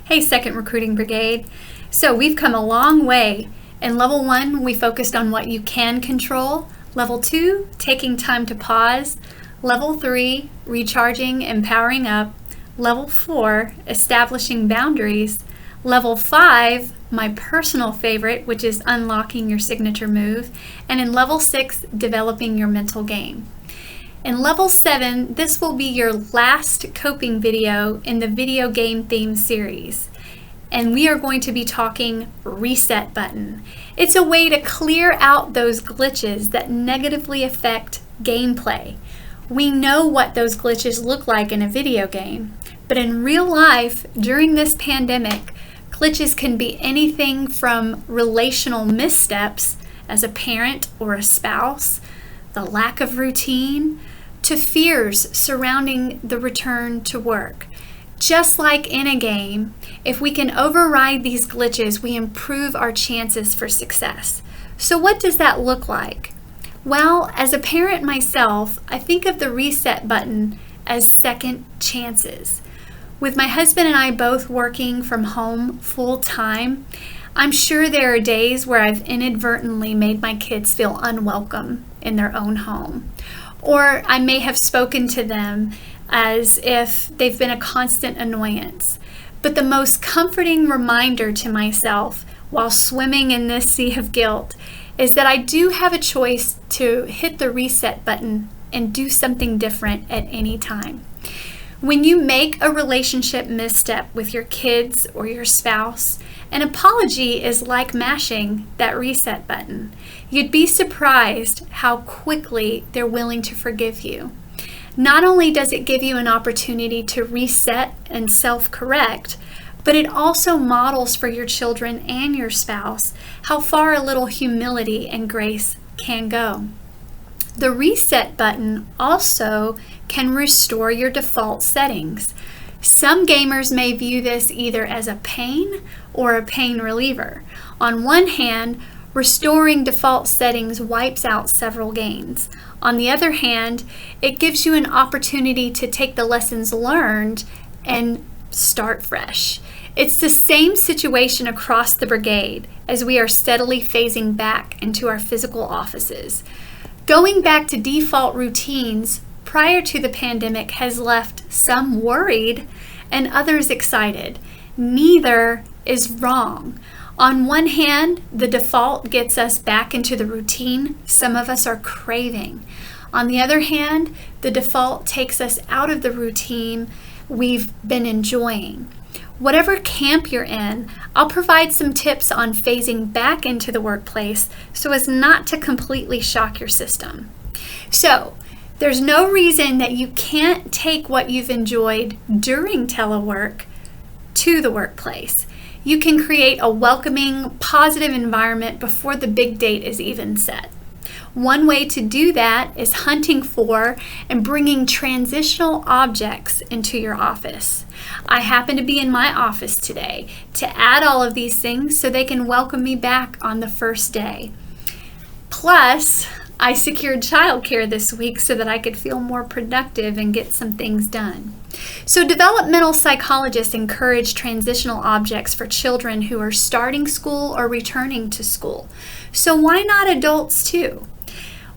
Hey, Second Recruiting Brigade. So we've come a long way. In Level 1, we focused on what you can control. Level 2, taking time to pause. Level 3, recharging and powering up. Level 4, establishing boundaries. Level 5, my personal favorite, which is unlocking your signature move. And in Level 6, developing your mental game. In Level 7, this will be your last coping video in the video game theme series. And we are going to be talking reset button. It's a way to clear out those glitches that negatively affect gameplay. We know what those glitches look like in a video game, but in real life, during this pandemic, glitches can be anything from relational missteps as a parent or a spouse, the lack of routine, to fears surrounding the return to work. Just like in a game, if we can override these glitches, we improve our chances for success. So what does that look like? Well, as a parent myself, I think of the reset button as second chances. With my husband and I both working from home full time, I'm sure there are days where I've inadvertently made my kids feel unwelcome in their own home. Or I may have spoken to them as if they've been a constant annoyance. But the most comforting reminder to myself while swimming in this sea of guilt is that I do have a choice to hit the reset button and do something different at any time. When you make a relationship misstep with your kids or your spouse, an apology is like mashing that reset button. You'd be surprised how quickly they're willing to forgive you. Not only does it give you an opportunity to reset and self-correct, but it also models for your children and your spouse how far a little humility and grace can go. The reset button also can restore your default settings. Some gamers may view this either as a pain or a pain reliever. On one hand, restoring default settings wipes out several gains. On the other hand, it gives you an opportunity to take the lessons learned and start fresh. It's the same situation across the brigade as we are steadily phasing back into our physical offices. Going back to default routines prior to the pandemic has left some worried and others excited. Neither is wrong. On one hand, the default gets us back into the routine some of us are craving. On the other hand, the default takes us out of the routine we've been enjoying. Whatever camp you're in, I'll provide some tips on phasing back into the workplace so as not to completely shock your system. So, there's no reason that you can't take what you've enjoyed during telework to the workplace. You can create a welcoming, positive environment before the big date is even set. One way to do that is hunting for and bringing transitional objects into your office. I happen to be in my office today to add all of these things so they can welcome me back on the first day. Plus, I secured childcare this week so that I could feel more productive and get some things done. So developmental psychologists encourage transitional objects for children who are starting school or returning to school. So why not adults too?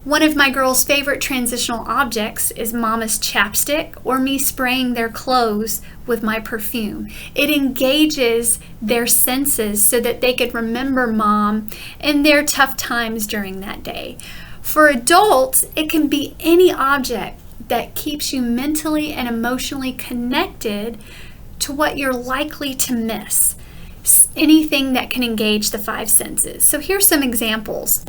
One of my girls' favorite transitional objects is Mama's chapstick or me spraying their clothes with my perfume. It engages their senses so that they could remember Mom and their tough times during that day. For adults, it can be any object that keeps you mentally and emotionally connected to what you're likely to miss. Anything that can engage the five senses. So here's some examples.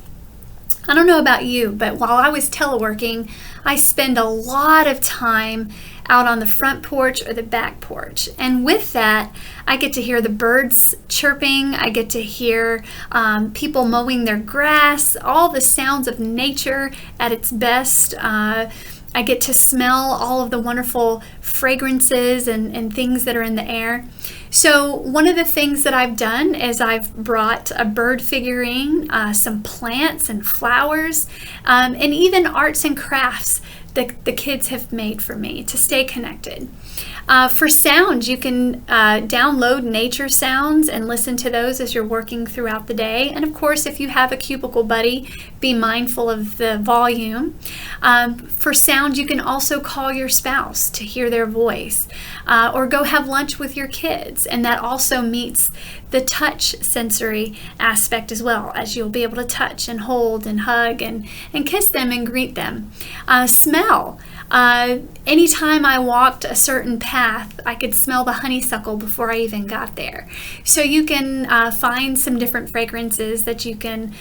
I don't know about you, but while I was teleworking, I spend a lot of time out on the front porch or the back porch. And with that, I get to hear the birds chirping. I get to hear people mowing their grass, all the sounds of nature at its best. I get to smell all of the wonderful fragrances and things that are in the air. So one of the things that I've done is I've brought a bird figurine, some plants and flowers, and even arts and crafts that the kids have made for me to stay connected. For sound, you can download nature sounds and listen to those as you're working throughout the day. And of course, if you have a cubicle buddy, be mindful of the volume. For sound, you can also call your spouse to hear their voice, or go have lunch with your kids. And that also meets the touch sensory aspect as well, as you'll be able to touch and hold and hug and kiss them and greet them. Smell. Anytime I walked a certain path, I could smell the honeysuckle before I even got there. So you can find some different fragrances that you can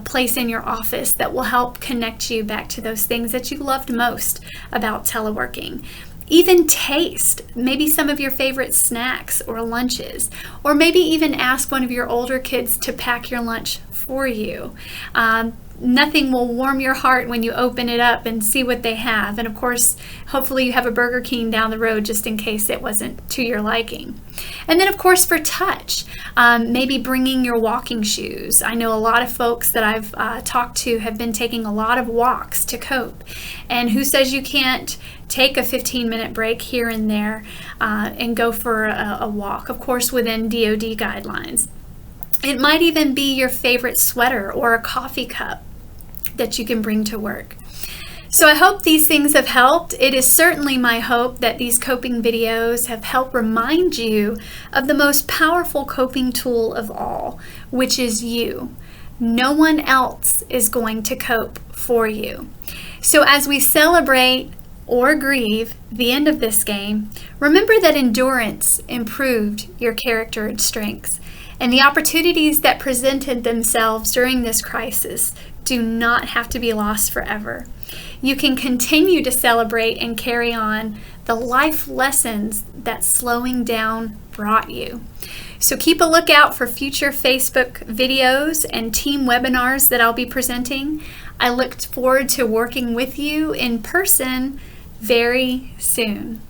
place in your office that will help connect you back to those things that you loved most about teleworking. Even taste, maybe some of your favorite snacks or lunches, or maybe even ask one of your older kids to pack your lunch for you. Nothing will warm your heart when you open it up and see what they have. And of course, hopefully you have a Burger King down the road just in case it wasn't to your liking. And then of course for touch, maybe bringing your walking shoes. I know a lot of folks that I've talked to have been taking a lot of walks to cope. And who says you can't take a 15-minute break here and there and go for a walk, of course within DoD guidelines. It might even be your favorite sweater or a coffee cup that you can bring to work. So I hope these things have helped. It is certainly my hope that these coping videos have helped remind you of the most powerful coping tool of all, which is you. No one else is going to cope for you. So as we celebrate or grieve the end of this game, remember that endurance improved your character and strengths. And the opportunities that presented themselves during this crisis do not have to be lost forever. You can continue to celebrate and carry on the life lessons that slowing down brought you. So keep a lookout for future Facebook videos and team webinars that I'll be presenting. I look forward to working with you in person very soon.